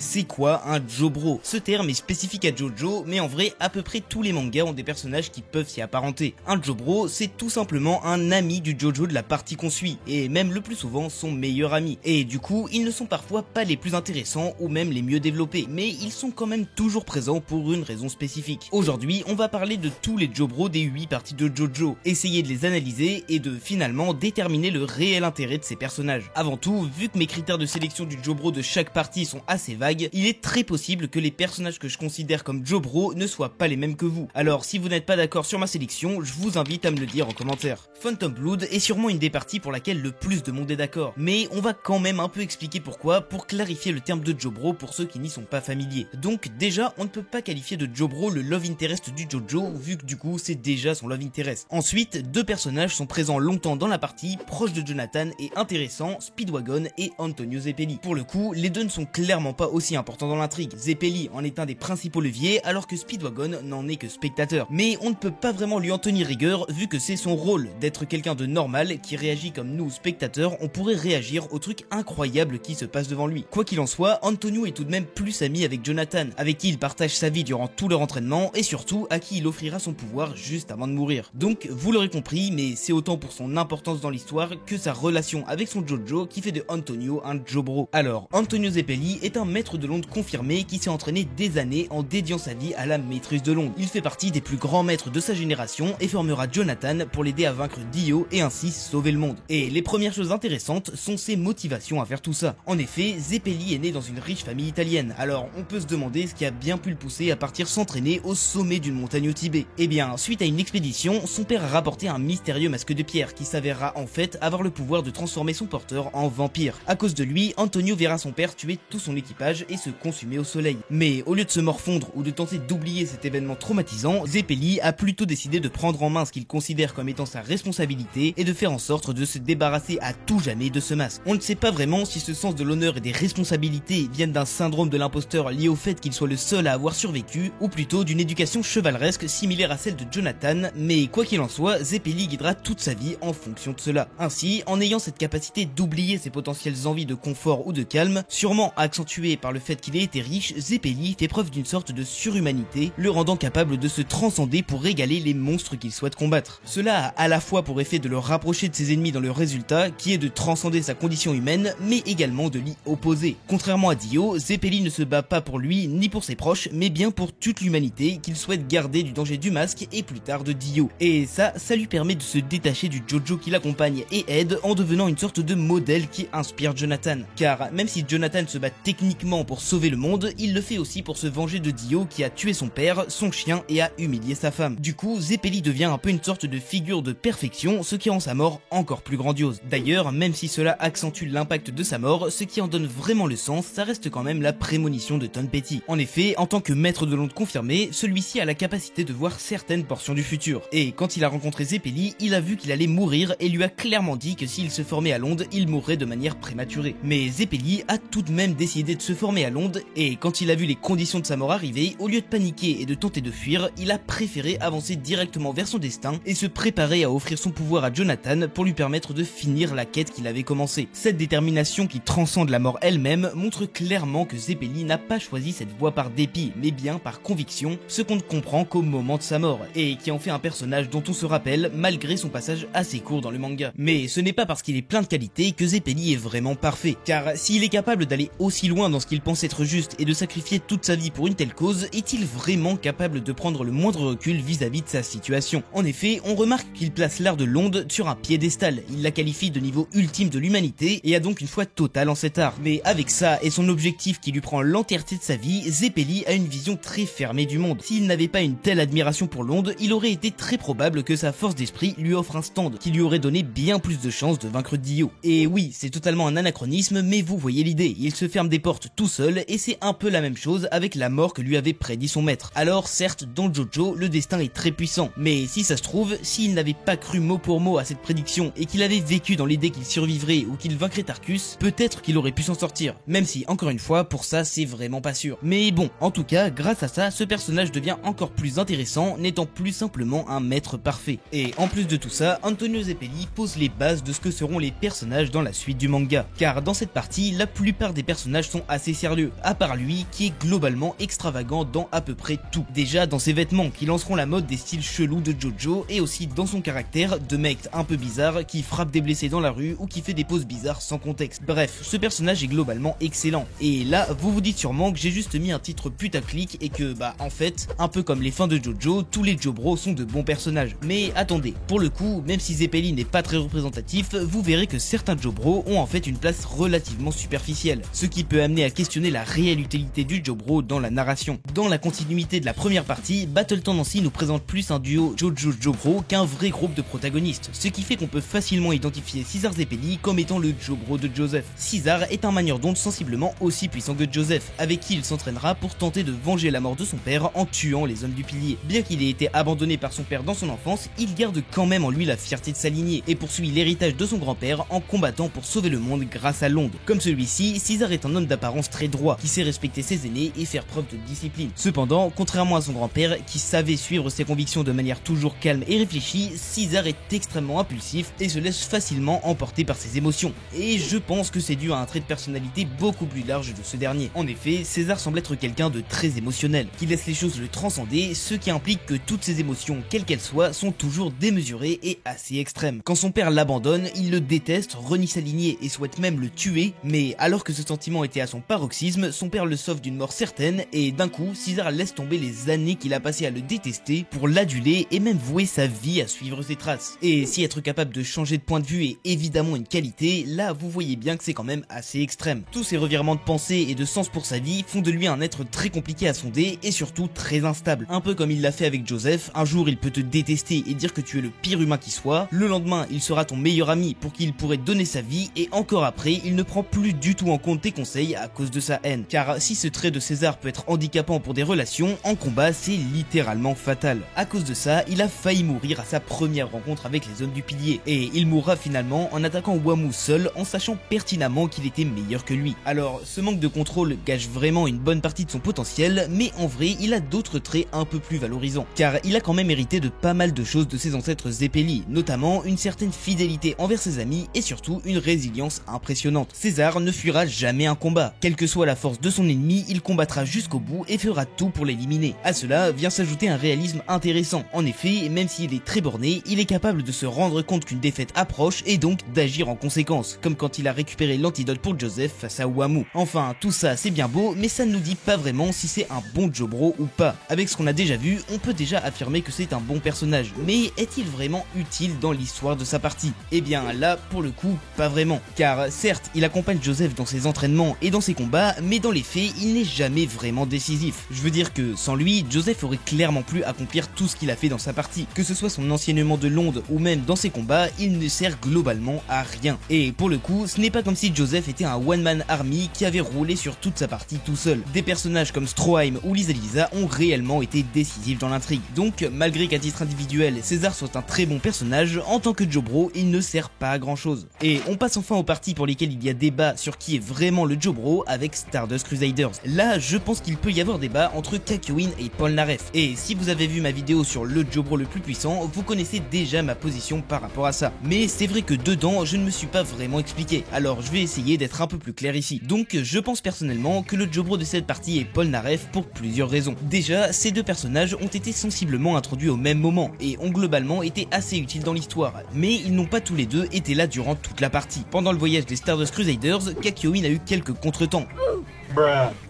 C'est quoi un Jobro? Ce terme est spécifique à JoJo, mais en vrai, à peu près tous les mangas ont des personnages qui peuvent s'y apparenter. Un Jobro, c'est tout simplement un ami du JoJo de la partie qu'on suit, et même le plus souvent son meilleur ami. Et du coup, ils ne sont parfois pas les plus intéressants ou même les mieux développés, mais ils sont quand même toujours présents pour une raison spécifique. Aujourd'hui, on va parler de tous les Jobro des 8 parties de JoJo, essayer de les analyser et de finalement déterminer le réel intérêt de ces personnages. Avant tout, vu que mes critères de sélection du Jobro de chaque partie sont assez vagues, il est très possible que les personnages que je considère comme Jobro ne soient pas les mêmes que vous. Alors si vous n'êtes pas d'accord sur ma sélection, je vous invite à me le dire en commentaire. Phantom Blood est sûrement une des parties pour laquelle le plus de monde est d'accord, mais on va quand même un peu expliquer pourquoi pour clarifier le terme de Jobro pour ceux qui n'y sont pas familiers. Donc déjà, on ne peut pas qualifier de Jobro le love interest du JoJo, vu que du coup c'est déjà son love interest. Ensuite, deux personnages sont présents longtemps dans la partie, proches de Jonathan et intéressants, Speedwagon et Antonio Zeppeli. Pour le coup, les deux ne sont clairement pas aussi important dans l'intrigue. Zeppeli en est un des principaux leviers alors que Speedwagon n'en est que spectateur. Mais on ne peut pas vraiment lui en tenir rigueur vu que c'est son rôle d'être quelqu'un de normal qui réagit comme nous spectateurs, on pourrait réagir aux trucs incroyables qui se passent devant lui. Quoi qu'il en soit, Antonio est tout de même plus ami avec Jonathan, avec qui il partage sa vie durant tout leur entraînement et surtout à qui il offrira son pouvoir juste avant de mourir. Donc vous l'aurez compris, mais c'est autant pour son importance dans l'histoire que sa relation avec son JoJo qui fait de Antonio un Jobro. Alors, Antonio Zeppeli est un maître de l'onde confirmé qui s'est entraîné des années en dédiant sa vie à la maîtrise de l'onde. Il fait partie des plus grands maîtres de sa génération et formera Jonathan pour l'aider à vaincre Dio et ainsi sauver le monde. Et les premières choses intéressantes sont ses motivations à faire tout ça. En effet, Zeppeli est né dans une riche famille italienne, alors on peut se demander ce qui a bien pu le pousser à partir s'entraîner au sommet d'une montagne au Tibet. Eh bien, suite à une expédition, son père a rapporté un mystérieux masque de pierre qui s'avérera en fait avoir le pouvoir de transformer son porteur en vampire. À cause de lui, Antonio verra son père tuer tout son équipage et se consumer au soleil. Mais au lieu de se morfondre ou de tenter d'oublier cet événement traumatisant, Zeppeli a plutôt décidé de prendre en main ce qu'il considère comme étant sa responsabilité et de faire en sorte de se débarrasser à tout jamais de ce masque. On ne sait pas vraiment si ce sens de l'honneur et des responsabilités viennent d'un syndrome de l'imposteur lié au fait qu'il soit le seul à avoir survécu, ou plutôt d'une éducation chevaleresque similaire à celle de Jonathan, mais quoi qu'il en soit, Zeppeli guidera toute sa vie en fonction de cela. Ainsi, en ayant cette capacité d'oublier ses potentielles envies de confort ou de calme, sûrement accentuée par le fait qu'il ait été riche, Zeppeli fait preuve d'une sorte de surhumanité, le rendant capable de se transcender pour régaler les monstres qu'il souhaite combattre. Cela a à la fois pour effet de le rapprocher de ses ennemis dans le résultat, qui est de transcender sa condition humaine, mais également de l'y opposer. Contrairement à Dio, Zeppeli ne se bat pas pour lui ni pour ses proches, mais bien pour toute l'humanité qu'il souhaite garder du danger du masque et plus tard de Dio. Et ça lui permet de se détacher du JoJo qui l'accompagne et aide en devenant une sorte de modèle qui inspire Jonathan. Car même si Jonathan se bat techniquement pour sauver le monde, il le fait aussi pour se venger de Dio qui a tué son père, son chien et a humilié sa femme. Du coup, Zeppeli devient un peu une sorte de figure de perfection, ce qui rend sa mort encore plus grandiose. D'ailleurs, même si cela accentue l'impact de sa mort, ce qui en donne vraiment le sens, ça reste quand même la prémonition de Tom Petty. En effet, en tant que maître de l'onde confirmé, celui-ci a la capacité de voir certaines portions du futur. Et quand il a rencontré Zeppeli, il a vu qu'il allait mourir et lui a clairement dit que s'il se formait à l'onde, il mourrait de manière prématurée. Mais Zeppeli a tout de même décidé de se former à l'onde et quand il a vu les conditions de sa mort arriver, au lieu de paniquer et de tenter de fuir, il a préféré avancer directement vers son destin et se préparer à offrir son pouvoir à Jonathan pour lui permettre de finir la quête qu'il avait commencée. Cette détermination qui transcende la mort elle-même montre clairement que Zeppeli n'a pas choisi cette voie par dépit, mais bien par conviction, ce qu'on ne comprend qu'au moment de sa mort, et qui en fait un personnage dont on se rappelle malgré son passage assez court dans le manga. Mais ce n'est pas parce qu'il est plein de qualités que Zeppeli est vraiment parfait, car s'il est capable d'aller aussi loin dans ce qu'il pense être juste et de sacrifier toute sa vie pour une telle cause, est-il vraiment capable de prendre le moindre recul vis-à-vis de sa situation? En effet, on remarque qu'il place l'art de l'onde sur un piédestal, il la qualifie de niveau ultime de l'humanité et a donc une foi totale en cet art. Mais avec ça et son objectif qui lui prend l'entièreté de sa vie, Zeppeli a une vision très fermée du monde. S'il n'avait pas une telle admiration pour l'onde, il aurait été très probable que sa force d'esprit lui offre un stand qui lui aurait donné bien plus de chances de vaincre Dio. Et oui, c'est totalement un anachronisme, mais vous voyez l'idée, il se ferme des portes tout seul et c'est un peu la même chose avec la mort que lui avait prédit son maître. Alors certes, dans JoJo, le destin est très puissant, mais si ça se trouve, s'il n'avait pas cru mot pour mot à cette prédiction et qu'il avait vécu dans l'idée qu'il survivrait ou qu'il vaincrait Tarkus, peut-être qu'il aurait pu s'en sortir, même si encore une fois, pour ça c'est vraiment pas sûr. Mais bon, en tout cas, grâce à ça, ce personnage devient encore plus intéressant, n'étant plus simplement un maître parfait. Et en plus de tout ça, Antonio Zeppeli pose les bases de ce que seront les personnages dans la suite du manga, car dans cette partie, la plupart des personnages sont assez assez sérieux, à part lui qui est globalement extravagant dans à peu près tout. Déjà dans ses vêtements qui lanceront la mode des styles chelous de Jojo, et aussi dans son caractère de mec un peu bizarre qui frappe des blessés dans la rue ou qui fait des poses bizarres sans contexte. Bref, ce personnage est globalement excellent. Et là, vous vous dites sûrement que j'ai juste mis un titre putaclic et que en fait, un peu comme les fins de Jojo, tous les Jobros sont de bons personnages. Mais attendez, pour le coup, même si Zeppeli n'est pas très représentatif, vous verrez que certains Jobros ont en fait une place relativement superficielle, ce qui peut amener à questionner la réelle utilité du Jobro dans la narration. Dans la continuité de la première partie, Battle Tendency nous présente plus un duo Jojo Jobro qu'un vrai groupe de protagonistes, ce qui fait qu'on peut facilement identifier Caesar Zeppeli comme étant le Jobro de Joseph. Caesar est un manieur d'onde sensiblement aussi puissant que Joseph, avec qui il s'entraînera pour tenter de venger la mort de son père en tuant les hommes du pilier. Bien qu'il ait été abandonné par son père dans son enfance, il garde quand même en lui la fierté de sa lignée et poursuit l'héritage de son grand-père en combattant pour sauver le monde grâce à l'onde. Comme celui-ci, Caesar est un homme d'apparence très droit, qui sait respecter ses aînés et faire preuve de discipline. Cependant, contrairement à son grand-père, qui savait suivre ses convictions de manière toujours calme et réfléchie, Caesar est extrêmement impulsif et se laisse facilement emporter par ses émotions. Et je pense que c'est dû à un trait de personnalité beaucoup plus large de ce dernier. En effet, César semble être quelqu'un de très émotionnel, qui laisse les choses le transcender, ce qui implique que toutes ses émotions, quelles qu'elles soient, sont toujours démesurées et assez extrêmes. Quand son père l'abandonne, il le déteste, renie sa lignée et souhaite même le tuer, mais alors que ce sentiment était à son paroxysme, son père le sauve d'une mort certaine et d'un coup, César laisse tomber les années qu'il a passées à le détester pour l'aduler et même vouer sa vie à suivre ses traces. Et si être capable de changer de point de vue est évidemment une qualité, là vous voyez bien que c'est quand même assez extrême. Tous ces revirements de pensée et de sens pour sa vie font de lui un être très compliqué à sonder et surtout très instable. Un peu comme il l'a fait avec Joseph, un jour il peut te détester et dire que tu es le pire humain qui soit, le lendemain il sera ton meilleur ami pour qui il pourrait donner sa vie et encore après il ne prend plus du tout en compte tes conseils à cause de sa haine. Car si ce trait de César peut être handicapant pour des relations, en combat c'est littéralement fatal. À cause de ça, il a failli mourir à sa première rencontre avec les hommes du pilier et il mourra finalement en attaquant Wamou seul en sachant pertinemment qu'il était meilleur que lui. Alors ce manque de contrôle gâche vraiment une bonne partie de son potentiel, mais en vrai il a d'autres traits un peu plus valorisants, car il a quand même hérité de pas mal de choses de ses ancêtres Zeppeli, notamment une certaine fidélité envers ses amis et surtout une résilience impressionnante. César ne fuira jamais un combat, quelle que soit la force de son ennemi, il combattra jusqu'au bout et fera tout pour l'éliminer. À cela vient s'ajouter un réalisme intéressant. En effet, même s'il est très borné, il est capable de se rendre compte qu'une défaite approche et donc d'agir en conséquence, comme quand il a récupéré l'antidote pour Joseph face à Wamou. Enfin, tout ça c'est bien beau, mais ça ne nous dit pas vraiment si c'est un bon Jobro ou pas. Avec ce qu'on a déjà vu, on peut déjà affirmer que c'est un bon personnage, mais est-il vraiment utile dans l'histoire de sa partie? Eh bien là, pour le coup, pas vraiment. Car certes, il accompagne Joseph dans ses entraînements et dans ses combats, mais dans les faits, il n'est jamais vraiment décisif. Je veux dire que sans lui, Joseph aurait clairement pu accomplir tout ce qu'il a fait dans sa partie. Que ce soit son enseignement de l'onde ou même dans ses combats, il ne sert globalement à rien. Et pour le coup, ce n'est pas comme si Joseph était un one-man army qui avait roulé sur toute sa partie tout seul. Des personnages comme Stroheim ou Lisa Lisa ont réellement été décisifs dans l'intrigue. Donc, malgré qu'à titre individuel, César soit un très bon personnage, en tant que Jobro, il ne sert pas à grand chose. Et on passe enfin aux parties pour lesquelles il y a débat sur qui est vraiment le Jobro avec Stardust Crusaders. Là, je pense qu'il peut y avoir débat entre Kakyoin et Polnareff. Et si vous avez vu ma vidéo sur le Jobro le plus puissant, vous connaissez déjà ma position par rapport à ça. Mais c'est vrai que dedans, je ne me suis pas vraiment expliqué. Alors, je vais essayer d'être un peu plus clair ici. Donc, je pense personnellement que le Jobro de cette partie est Polnareff pour plusieurs raisons. Déjà, ces deux personnages ont été sensiblement introduits au même moment et ont globalement été assez utiles dans l'histoire, mais ils n'ont pas tous les deux été là durant toute la partie. Pendant le voyage des Stardust Crusaders, Kakyoin a eu quelques contretemps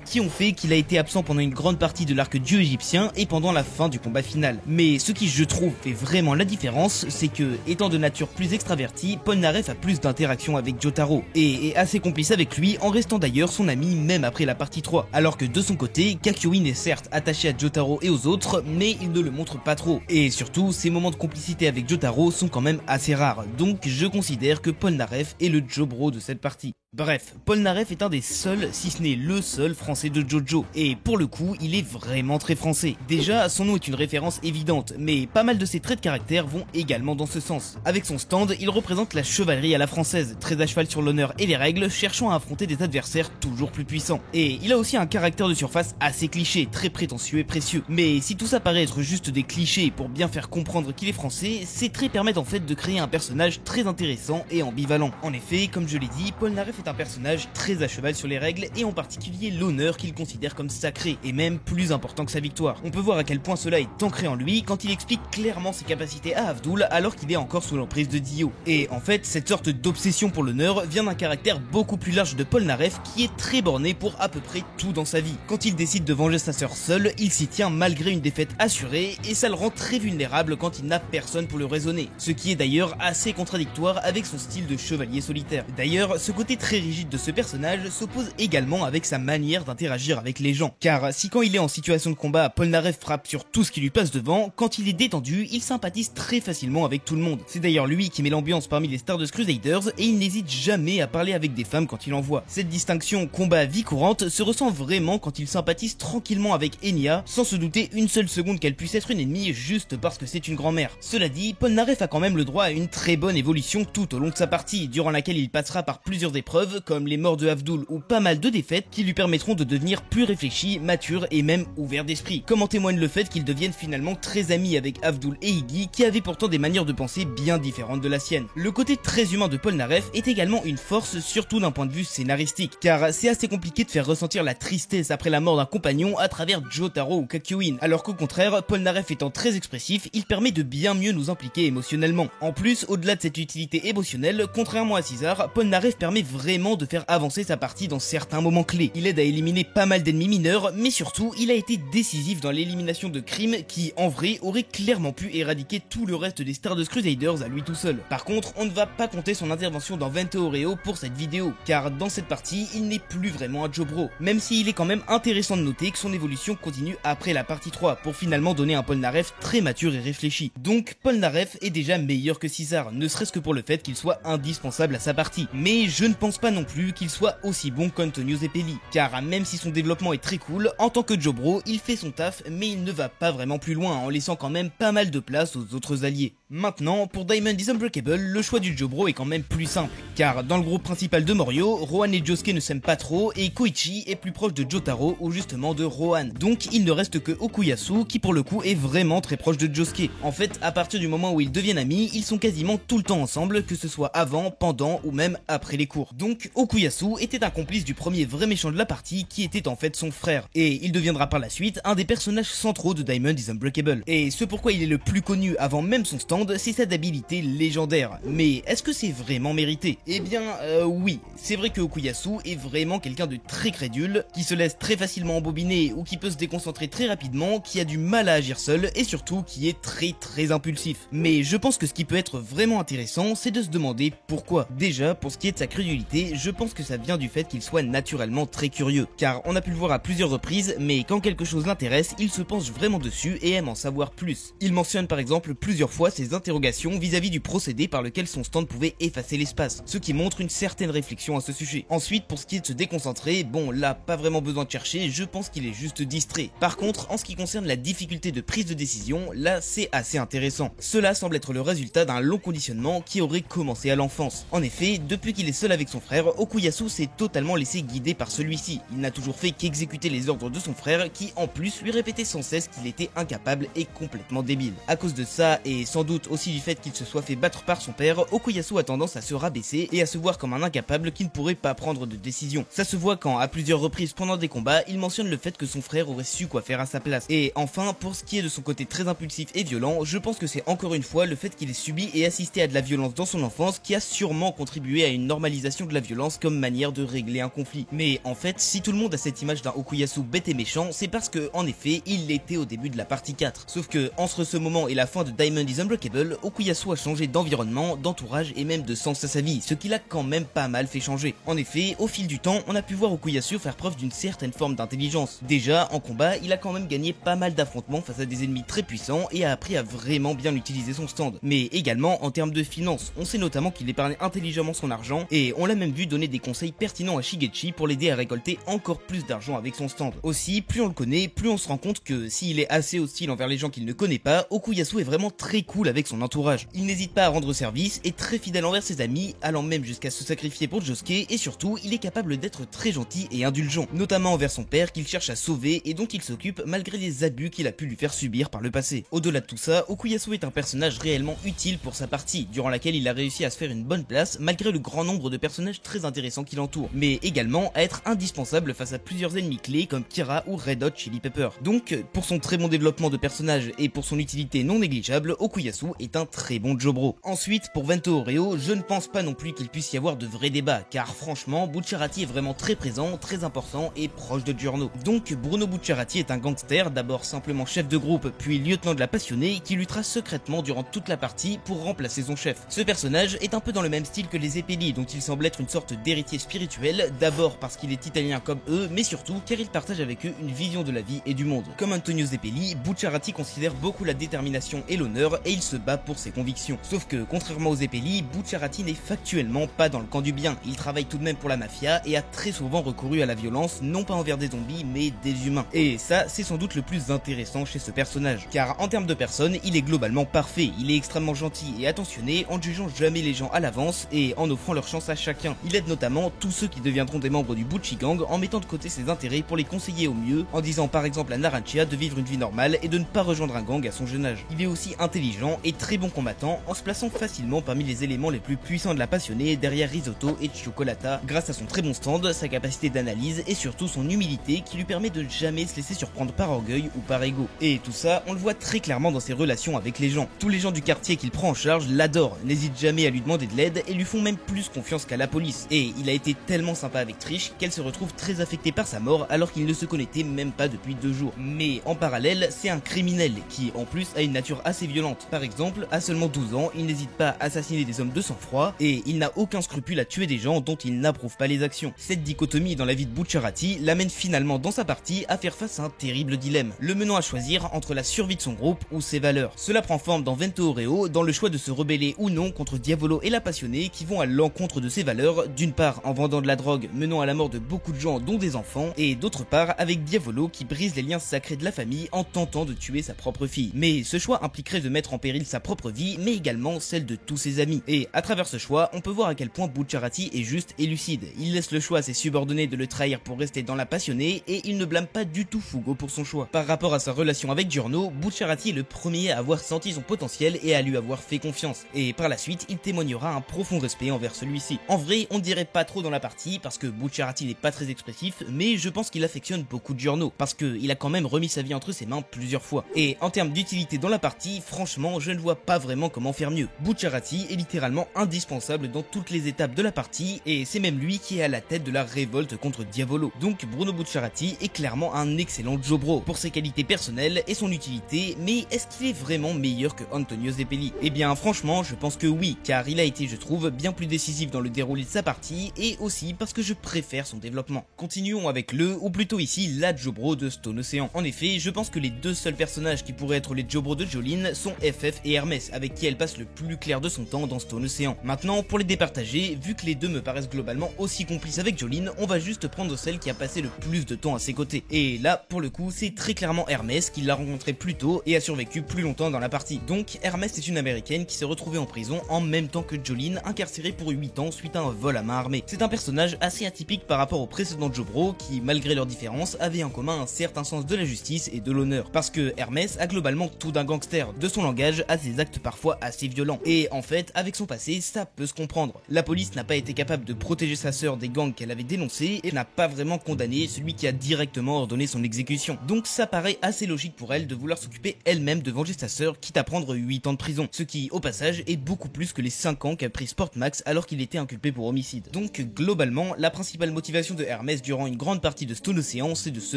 qui ont fait qu'il a été absent pendant une grande partie de l'arc dieu égyptien et pendant la fin du combat final. Mais ce qui je trouve fait vraiment la différence, c'est que, étant de nature plus extravertie, Polnareff a plus d'interactions avec Jotaro, et est assez complice avec lui en restant d'ailleurs son ami même après la partie 3. Alors que de son côté, Kakyoin est certes attaché à Jotaro et aux autres, mais il ne le montre pas trop. Et surtout, ses moments de complicité avec Jotaro sont quand même assez rares, donc je considère que Polnareff est le Jobro de cette partie. Bref, Polnareff est un des seuls, si ce n'est le seul français français de Jojo. Et pour le coup, il est vraiment très français. Déjà, son nom est une référence évidente, mais pas mal de ses traits de caractère vont également dans ce sens. Avec son stand, il représente la chevalerie à la française, très à cheval sur l'honneur et les règles, cherchant à affronter des adversaires toujours plus puissants. Et il a aussi un caractère de surface assez cliché, très prétentieux et précieux. Mais si tout ça paraît être juste des clichés pour bien faire comprendre qu'il est français, ces traits permettent en fait de créer un personnage très intéressant et ambivalent. En effet, comme je l'ai dit, Polnareff est un personnage très à cheval sur les règles et en particulier l'honneur qu'il considère comme sacré et même plus important que sa victoire. On peut voir à quel point cela est ancré en lui quand il explique clairement ses capacités à Avdul alors qu'il est encore sous l'emprise de Dio. Et en fait, cette sorte d'obsession pour l'honneur vient d'un caractère beaucoup plus large de Polnareff qui est très borné pour à peu près tout dans sa vie. Quand il décide de venger sa sœur seul, il s'y tient malgré une défaite assurée et ça le rend très vulnérable quand il n'a personne pour le raisonner, ce qui est d'ailleurs assez contradictoire avec son style de chevalier solitaire. D'ailleurs, ce côté très rigide de ce personnage s'oppose également avec sa manière d'interagir avec les gens, car si quand il est en situation de combat, Polnareff frappe sur tout ce qui lui passe devant, quand il est détendu, il sympathise très facilement avec tout le monde. C'est d'ailleurs lui qui met l'ambiance parmi les Stardust Crusaders et il n'hésite jamais à parler avec des femmes quand il en voit. Cette distinction combat-vie courante se ressent vraiment quand il sympathise tranquillement avec Enya, sans se douter une seule seconde qu'elle puisse être une ennemie juste parce que c'est une grand-mère. Cela dit, Polnareff a quand même le droit à une très bonne évolution tout au long de sa partie, durant laquelle il passera par plusieurs épreuves comme les morts de Avdul ou pas mal de défaites qui lui permettront de devenir plus réfléchi, mature et même ouvert d'esprit, comme en témoigne le fait qu'il devienne finalement très ami avec Avdul et Iggy qui avaient pourtant des manières de penser bien différentes de la sienne. Le côté très humain de Polnareff est également une force, surtout d'un point de vue scénaristique, car c'est assez compliqué de faire ressentir la tristesse après la mort d'un compagnon à travers Jotaro ou Kakyoin, alors qu'au contraire, Polnareff étant très expressif, il permet de bien mieux nous impliquer émotionnellement. En plus, au-delà de cette utilité émotionnelle, contrairement à Caesar, Polnareff permet vraiment de faire avancer sa partie dans certains moments clés. Il aide à éliminer pas mal d'ennemis mineurs, mais surtout, il a été décisif dans l'élimination de crimes qui, en vrai, auraient clairement pu éradiquer tout le reste des Stardust Crusaders à lui tout seul. Par contre, on ne va pas compter son intervention dans Vento Oreo pour cette vidéo, car dans cette partie, il n'est plus vraiment un Jobro, même s'il est quand même intéressant de noter que son évolution continue après la partie 3, pour finalement donner un Polnareff très mature et réfléchi. Donc, Polnareff est déjà meilleur que Caesar, ne serait-ce que pour le fait qu'il soit indispensable à sa partie. Mais je ne pense pas non plus qu'il soit aussi bon qu'Antonio Zeppeli, car même si son développement est très cool, en tant que Jobro, il fait son taf, mais il ne va pas vraiment plus loin, en laissant quand même pas mal de place aux autres alliés. Maintenant, pour Diamond is Unbreakable, le choix du Jobro est quand même plus simple, car dans le groupe principal de Morio, Rohan et Josuke ne s'aiment pas trop, et Koichi est plus proche de Jotaro ou justement de Rohan. Donc il ne reste que Okuyasu qui pour le coup est vraiment très proche de Josuke. En fait, à partir du moment où ils deviennent amis, ils sont quasiment tout le temps ensemble, que ce soit avant, pendant ou même après les cours. Donc Okuyasu était un complice du premier vrai méchant de la partie qui était en fait son frère, et il deviendra par la suite un des personnages centraux de Diamond is Unbreakable. Et ce pourquoi il est le plus connu avant même son stand, c'est sa d'habilité légendaire. Mais est-ce que c'est vraiment mérité? Eh bien oui, c'est vrai que Okuyasu est vraiment quelqu'un de très crédule, qui se laisse très facilement embobiner ou qui peut se déconcentrer très rapidement, qui a du mal à agir seul et surtout qui est très impulsif. Mais je pense que ce qui peut être vraiment intéressant, c'est de se demander pourquoi. Déjà, pour ce qui est de sa crédulité, je pense que ça vient du fait qu'il soit naturellement très curieux, car on a pu le voir à plusieurs reprises, mais quand quelque chose l'intéresse, il se penche vraiment dessus et aime en savoir plus. Il mentionne par exemple plusieurs fois ses interrogations vis-à-vis du procédé par lequel son stand pouvait effacer l'espace, ce qui montre une certaine réflexion à ce sujet. Ensuite, pour ce qui est de se déconcentrer, bon là, pas vraiment besoin de chercher, je pense qu'il est juste distrait. Par contre, en ce qui concerne la difficulté de prise de décision, là c'est assez intéressant. Cela semble être le résultat d'un long conditionnement qui aurait commencé à l'enfance. En effet, depuis qu'il est seul avec son frère, Okuyasu s'est totalement laissé guider par celui-ci. Il n'a toujours fait qu'exécuter les ordres de son frère qui en plus lui répétait sans cesse qu'il était incapable et complètement débile. À cause de ça, et sans doute aussi du fait qu'il se soit fait battre par son père, Okuyasu a tendance à se rabaisser et à se voir comme un incapable qui ne pourrait pas prendre de décision. Ça se voit quand, à plusieurs reprises pendant des combats, il mentionne le fait que son frère aurait su quoi faire à sa place. Et enfin, pour ce qui est de son côté très impulsif et violent, je pense que c'est encore une fois le fait qu'il ait subi et assisté à de la violence dans son enfance qui a sûrement contribué à une normalisation de la violence comme manière de régler un conflit. Mais en fait, si tout le monde a cette image d'un Okuyasu bête et méchant, c'est parce que, en effet, il l'était au début de la partie 4. Sauf que, entre ce moment et la fin de Diamond is Unbreakable, Okuyasu a changé d'environnement, d'entourage et même de sens à sa vie, ce qui l'a quand même pas mal fait changer. En effet, au fil du temps, on a pu voir Okuyasu faire preuve d'une certaine forme d'intelligence. Déjà, en combat, il a quand même gagné pas mal d'affrontements face à des ennemis très puissants et a appris à vraiment bien utiliser son stand. Mais également en termes de finances, on sait notamment qu'il épargnait intelligemment son argent et on l'a même vu donner des conseils pertinents à Shigechi pour l'aider à récolter encore encore plus d'argent avec son stand. Aussi, plus on le connaît, plus on se rend compte que s'il est assez hostile envers les gens qu'il ne connaît pas, Okuyasu est vraiment très cool avec son entourage. Il n'hésite pas à rendre service, est très fidèle envers ses amis, allant même jusqu'à se sacrifier pour Josuke, et surtout, il est capable d'être très gentil et indulgent, notamment envers son père qu'il cherche à sauver et dont il s'occupe malgré les abus qu'il a pu lui faire subir par le passé. Au-delà de tout ça, Okuyasu est un personnage réellement utile pour sa partie, durant laquelle il a réussi à se faire une bonne place malgré le grand nombre de personnages très intéressants qui l'entourent, mais également à être indispensable face à plusieurs ennemis clés comme Kira ou Red Hot Chili Pepper. Donc, pour son très bon développement de personnage et pour son utilité non négligeable, Okuyasu est un très bon Jobro. Ensuite, pour Vento Oreo, je ne pense pas non plus qu'il puisse y avoir de vrais débats, car franchement, Bucciarati est vraiment très présent, très important et proche de Giorno. Donc, Bruno Bucciarati est un gangster, d'abord simplement chef de groupe, puis lieutenant de la passionnée, qui luttera secrètement durant toute la partie pour remplacer son chef. Ce personnage est un peu dans le même style que les Zeppeli, dont il semble être une sorte d'héritier spirituel, d'abord parce qu'il est italien comme eux, mais surtout car il partage avec eux une vision de la vie et du monde. Comme Antonio Zeppeli, Bucciarati considère beaucoup la détermination et l'honneur et il se bat pour ses convictions. Sauf que, contrairement aux Zeppeli, Bucciarati n'est factuellement pas dans le camp du bien. Il travaille tout de même pour la mafia et a très souvent recouru à la violence, non pas envers des zombies, mais des humains. Et ça, c'est sans doute le plus intéressant chez ce personnage. Car en termes de personne, il est globalement parfait. Il est extrêmement gentil et attentionné en ne jugeant jamais les gens à l'avance et en offrant leur chance à chacun. Il aide notamment tous ceux qui deviendront des membres du Bucci Gang en mettant de côté ses intérêts pour les conseiller au mieux, en disant par exemple à Narancia de vivre une vie normale et de ne pas rejoindre un gang à son jeune âge. Il est aussi intelligent et très bon combattant en se plaçant facilement parmi les éléments les plus puissants de la passionnée derrière Risotto et Chocolata grâce à son très bon stand, sa capacité d'analyse et surtout son humilité qui lui permet de jamais se laisser surprendre par orgueil ou par ego. Et tout ça, on le voit très clairement dans ses relations avec les gens. Tous les gens du quartier qu'il prend en charge l'adorent, n'hésitent jamais à lui demander de l'aide et lui font même plus confiance qu'à la police. Et il a été tellement sympa avec Trish qu'elle se retrouve très affectée par sa mort alors qu'il ne se connaissait même pas depuis 2 jours. Mais en parallèle, c'est un criminel qui en plus a une nature assez violente. Par exemple, à seulement 12 ans, il n'hésite pas à assassiner des hommes de sang-froid et il n'a aucun scrupule à tuer des gens dont il n'approuve pas les actions. Cette dichotomie dans la vie de Bucciarati l'amène finalement dans sa partie à faire face à un terrible dilemme, le menant à choisir entre la survie de son groupe ou ses valeurs. Cela prend forme dans Vento Oreo, dans le choix de se rebeller ou non contre Diavolo et la passionnée qui vont à l'encontre de ses valeurs, d'une part en vendant de la drogue menant à la mort de beaucoup de gens dont des enfants, et d'autre part avec Diavolo qui brise les liens sacrés de la famille en tentant de tuer sa propre fille. Mais ce choix impliquerait de mettre en péril sa propre vie, mais également celle de tous ses amis. Et à travers ce choix, on peut voir à quel point Bucciarati est juste et lucide. Il laisse le choix à ses subordonnés de le trahir pour rester dans la passionnée, et il ne blâme pas du tout Fugo pour son choix. Par rapport à sa relation avec Giorno, Bucciarati est le premier à avoir senti son potentiel et à lui avoir fait confiance. Et par la suite, il témoignera un profond respect envers celui-ci. En vrai, on dirait pas trop dans la partie parce que Bucciarati n'est pas très expressif, mais je pense qu'il affectionne beaucoup Giorno parce qu'il a quand même remis sa vie entre ses mains plusieurs fois. Et en termes d'utilité dans la partie, franchement, je ne vois pas vraiment comment faire mieux. Bucciarati est littéralement indispensable dans toutes les étapes de la partie et c'est même lui qui est à la tête de la révolte contre Diavolo. Donc Bruno Bucciarati est clairement un excellent Jobro pour ses qualités personnelles et son utilité, mais est-ce qu'il est vraiment meilleur que Antonio Zeppeli? Eh bien franchement, je pense que oui, car il a été, je trouve, bien plus décisif dans le déroulé de sa partie et aussi parce que je préfère son développement. Continuons avec le, ou plutôt ici, la Jobro de Stone Ocean. En effet, je pense que les deux seuls personnages qui pourraient être les Jobro de Jolyne sont FF et Hermès, avec qui elle passe le plus clair de son temps dans Stone Ocean. Maintenant, pour les départager, vu que les deux me paraissent globalement aussi complices avec Jolyne, on va juste prendre celle qui a passé le plus de temps à ses côtés. Et là, pour le coup, c'est très clairement Hermès qui l'a rencontré plus tôt et a survécu plus longtemps dans la partie. Donc, Hermès est une américaine qui s'est retrouvée en prison en même temps que Jolyne, incarcérée pour 8 ans suite à un vol à main armée. C'est un personnage assez atypique par rapport aux précédents Jobro qui, malgré leurs différences, avaient en commun un certain sens de la justice et de l'honneur. Parce que Hermès a globalement tout d'un gangster, de son langage à ses actes parfois assez violents. Et en fait, avec son passé, ça peut se comprendre. La police n'a pas été capable de protéger sa sœur des gangs qu'elle avait dénoncés et n'a pas vraiment condamné celui qui a directement ordonné son exécution. Donc ça paraît assez logique pour elle de vouloir s'occuper elle-même de venger sa sœur, quitte à prendre 8 ans de prison. Ce qui, au passage, est beaucoup plus que les 5 ans qu'a pris Sportmax alors qu'il était inculpé pour homicide. Donc globalement, la principale motivation de Hermès durant une grande partie de Stone Ocean, c'est de se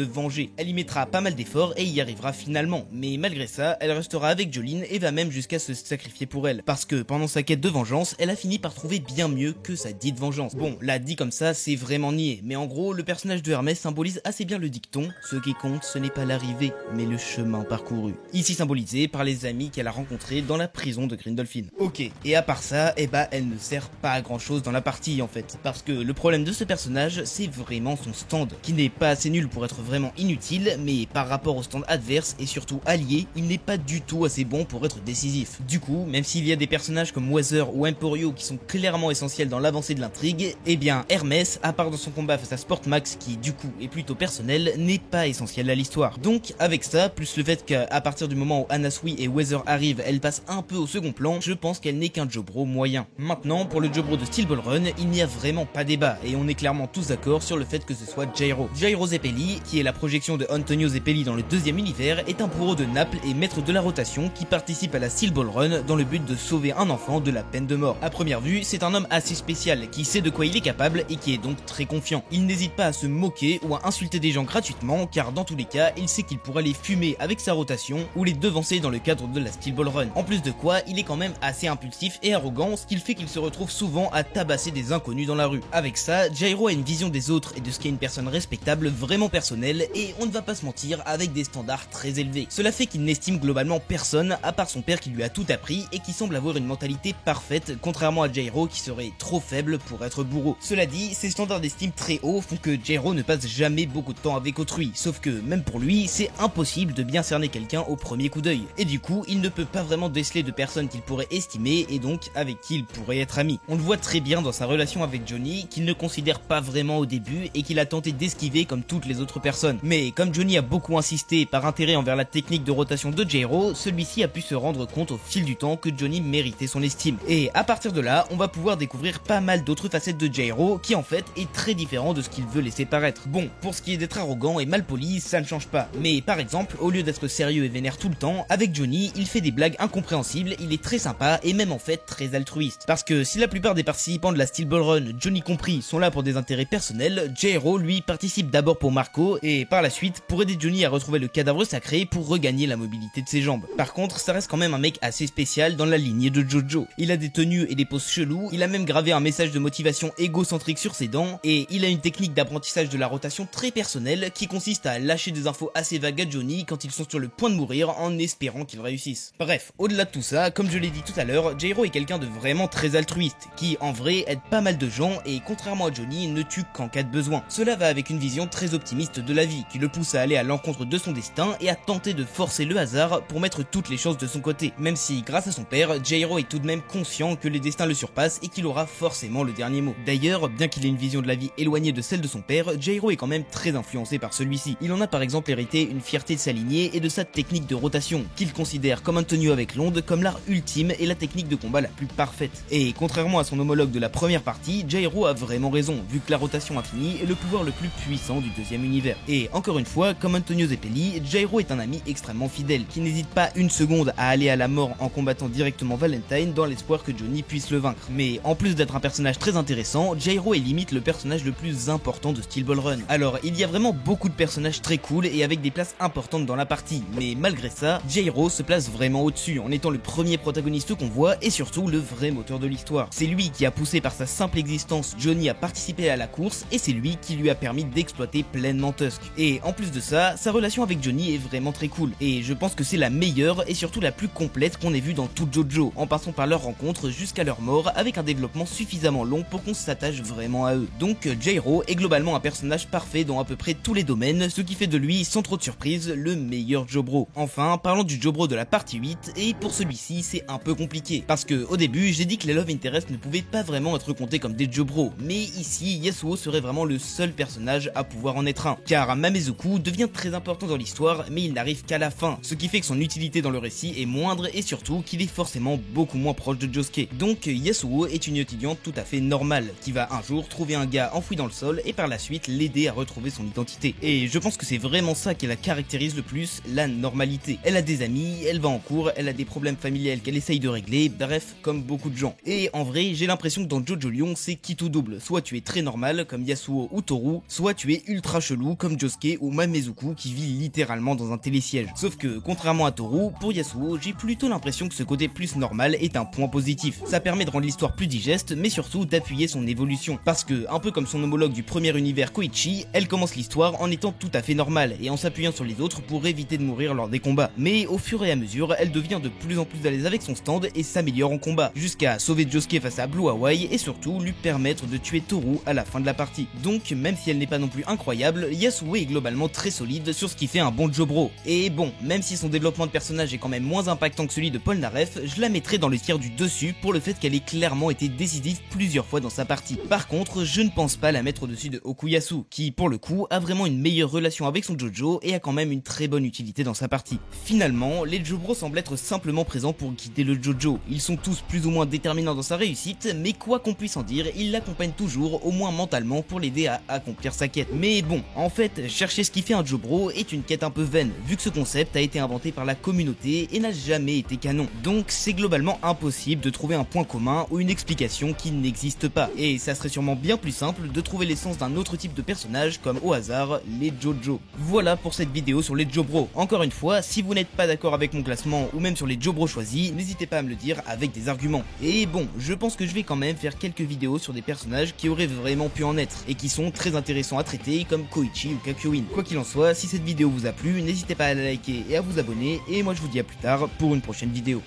venger. Elle y mettra pas mal d'efforts et y arrivera finalement, mais malgré ça, elle restera avec Jolyne et va même jusqu'à se sacrifier pour elle. Parce que pendant sa quête de vengeance, elle a fini par trouver bien mieux que sa dite vengeance. Bon, là dit comme ça, c'est vraiment niais, mais en gros, le personnage de Hermès symbolise assez bien le dicton « Ce qui compte, ce n'est pas l'arrivée, mais le chemin parcouru ». Ici symbolisé par les amis qu'elle a rencontrés dans la prison de Grindolphin. Ok, et à part ça, eh bah elle ne sert pas à grand chose dans la partie en fait, parce que le problème de ce personnage, c'est vraiment vraiment son stand, qui n'est pas assez nul pour être vraiment inutile, mais par rapport au stand adverse et surtout allié, il n'est pas du tout assez bon pour être décisif. Du coup, même s'il y a des personnages comme Weather ou Emporio qui sont clairement essentiels dans l'avancée de l'intrigue, eh bien Hermès, à part dans son combat face à Sportmax qui du coup est plutôt personnel, n'est pas essentiel à l'histoire. Donc avec ça, plus le fait qu'à partir du moment où Anasui et Weather arrivent, elle passe un peu au second plan, je pense qu'elle n'est qu'un Jobro moyen. Maintenant, pour le Jobro de Steel Ball Run, il n'y a vraiment pas débat, et on est clairement tous d'accord sur le fait que ce soit Jairo. Jairo Zeppeli, qui est la projection de Antonio Zeppeli dans le deuxième univers, est un bourreau de Naples et maître de la rotation qui participe à la Steel Ball Run dans le but de sauver un enfant de la peine de mort. À première vue, c'est un homme assez spécial, qui sait de quoi il est capable et qui est donc très confiant. Il n'hésite pas à se moquer ou à insulter des gens gratuitement, car dans tous les cas, il sait qu'il pourra les fumer avec sa rotation ou les devancer dans le cadre de la Steel Ball Run. En plus de quoi, il est quand même assez impulsif et arrogant, ce qui fait qu'il se retrouve souvent à tabasser des inconnus dans la rue. Avec ça, Jairo a une vision des autres et de ce qu'est une personne respectable vraiment personnelle, et on ne va pas se mentir, avec des standards très élevés. Cela fait qu'il n'estime globalement personne, à part son père qui lui a tout appris et qui semble avoir une mentalité parfaite, contrairement à Jairo qui serait trop faible pour être bourreau. Cela dit, ses standards d'estime très hauts font que Jairo ne passe jamais beaucoup de temps avec autrui, sauf que même pour lui, c'est impossible de bien cerner quelqu'un au premier coup d'œil, et du coup, il ne peut pas vraiment déceler de personnes qu'il pourrait estimer et donc avec qui il pourrait être ami. On le voit très bien dans sa relation avec Johnny, qu'il ne considère pas vraiment au début et qu'il a tenté d'esquiver comme toutes les autres personnes. Mais comme Johnny a beaucoup insisté par intérêt envers la technique de rotation de Jairo, celui-ci a pu se rendre compte au fil du temps que Johnny méritait son estime. Et à partir de là, on va pouvoir découvrir pas mal d'autres facettes de Jairo qui en fait est très différent de ce qu'il veut laisser paraître. Bon, pour ce qui est d'être arrogant et malpoli, ça ne change pas. Mais par exemple, au lieu d'être sérieux et vénère tout le temps, avec Johnny, il fait des blagues incompréhensibles, il est très sympa et même en fait très altruiste. Parce que si la plupart des participants de la Steel Ball Run, Johnny compris, sont là pour des intérêts personnels, Jairo lui participe d'abord pour Marco et par la suite pour aider Johnny à retrouver le cadavre sacré pour regagner la mobilité de ses jambes. Par contre, ça reste quand même un mec assez spécial dans la lignée de Jojo. Il a des tenues et des poses cheloues, il a même gravé un message de motivation égocentrique sur ses dents et il a une technique d'apprentissage de la rotation très personnelle qui consiste à lâcher des infos assez vagues à Johnny quand ils sont sur le point de mourir en espérant qu'ils réussissent. Bref, au-delà de tout ça, comme je l'ai dit tout à l'heure, Jairo est quelqu'un de vraiment très altruiste, qui en vrai aide pas mal de gens et contrairement à Johnny, ne tue qu'en cas de besoin. Cela va avec une vision très optimiste de la vie, qui le pousse à aller à l'encontre de son destin et à tenter de forcer le hasard pour mettre toutes les chances de son côté, même si grâce à son père, Jairo est tout de même conscient que les destins le surpassent et qu'il aura forcément le dernier mot. D'ailleurs, bien qu'il ait une vision de la vie éloignée de celle de son père, Jairo est quand même très influencé par celui-ci. Il en a par exemple hérité une fierté de s'aligner et de sa technique de rotation, qu'il considère comme Antonio avec l'onde comme l'art ultime et la technique de combat la plus parfaite. Et contrairement à son homologue de la première partie, Jairo a vraiment raison, vu que la rotation infinie est le pouvoir le plus puissant du deuxième univers. Et encore une fois, comme Antonio Zeppeli, Jairo est un ami extrêmement fidèle, qui n'hésite pas une seconde à aller à la mort en combattant directement Valentine dans l'espoir que Johnny puisse le vaincre. Mais en plus d'être un personnage très intéressant, Jairo est limite le personnage le plus important de Steel Ball Run. Alors il y a vraiment beaucoup de personnages très cool et avec des places importantes dans la partie, mais malgré ça, Jairo se place vraiment au-dessus en étant le premier protagoniste qu'on voit et surtout le vrai moteur de l'histoire. C'est lui qui a poussé par sa simple existence Johnny à participer à la course et c'est lui qui lui a permis d'exploiter pleinement Tusk. Et en plus de ça, sa relation avec Johnny est vraiment très cool et je pense que c'est la meilleure et surtout la plus complète qu'on ait vue dans tout JoJo, en passant par leur rencontre jusqu'à leur mort avec un développement suffisamment long pour qu'on s'attache vraiment à eux. Donc Jairo est globalement un personnage parfait dans à peu près tous les domaines, ce qui fait de lui, sans trop de surprise, le meilleur Jobro. Enfin, parlons du Jobro de la partie 8, et pour celui-ci c'est un peu compliqué, parce que au début j'ai dit que les Love Interest ne pouvaient pas vraiment être comptés comme des Jobro, mais ici Yasuo serait vraiment le seul personnage à pouvoir en être un, car Mamezuku devient très important dans l'histoire mais il n'arrive qu'à la fin, ce qui fait que son utilité dans le récit est moindre et surtout qu'il est forcément beaucoup moins proche de Josuke. Donc Yasuo est une étudiante tout à fait normale, qui va un jour trouver un gars enfoui dans le sol et par la suite l'aider à retrouver son identité. Et je pense que c'est vraiment ça qui la caractérise le plus, la normalité. Elle a des amis, elle va en cours, elle a des problèmes familiaux qu'elle essaye de régler, bref, comme beaucoup de gens. Et en vrai, j'ai l'impression que dans Jojo Lion, c'est qui tout double. Soit tu es très normal comme Yasuo ou Toru, soit tu es ultra chelou comme Josuke ou Mamezuku qui vit littéralement dans un télésiège. Sauf que, contrairement à Toru, pour Yasuo, j'ai plutôt l'impression que ce côté plus normal est un point positif. Ça permet de rendre l'histoire plus digeste, mais surtout d'appuyer son évolution. Parce que, un peu comme son homologue du premier univers Koichi, elle commence l'histoire en étant tout à fait normale et en s'appuyant sur les autres pour éviter de mourir lors des combats. Mais au fur et à mesure, elle devient de plus en plus à l'aise avec son stand et s'améliore en combat, jusqu'à sauver Josuke face à Blue Hawaii et surtout lui permettre de tuer Toru à la fin de la partie. Donc Donc même si elle n'est pas non plus incroyable, Yasuo est globalement très solide sur ce qui fait un bon Jobro. Et bon, même si son développement de personnage est quand même moins impactant que celui de Polnareff, je la mettrai dans le tiers du dessus pour le fait qu'elle ait clairement été décisive plusieurs fois dans sa partie. Par contre, je ne pense pas la mettre au-dessus de Okuyasu, qui pour le coup a vraiment une meilleure relation avec son Jojo et a quand même une très bonne utilité dans sa partie. Finalement, les Jobro semblent être simplement présents pour guider le Jojo. Ils sont tous plus ou moins déterminants dans sa réussite, mais quoi qu'on puisse en dire, ils l'accompagnent toujours, au moins mentalement, pour l'aider à accomplir sa quête. Mais bon, en fait, chercher ce qui fait un Jobro est une quête un peu vaine, vu que ce concept a été inventé par la communauté et n'a jamais été canon. Donc c'est globalement impossible de trouver un point commun ou une explication qui n'existe pas. Et ça serait sûrement bien plus simple de trouver l'essence d'un autre type de personnage, comme au hasard, les Jojo. Voilà pour cette vidéo sur les Jobro. Encore une fois, si vous n'êtes pas d'accord avec mon classement ou même sur les Jobro choisis, n'hésitez pas à me le dire avec des arguments. Et bon, je pense que je vais quand même faire quelques vidéos sur des personnages qui auraient vraiment pu en être et qui sont très intéressants à traiter comme Koichi ou Kakyoin. Quoi qu'il en soit, si cette vidéo vous a plu, n'hésitez pas à la liker et à vous abonner et moi je vous dis à plus tard pour une prochaine vidéo.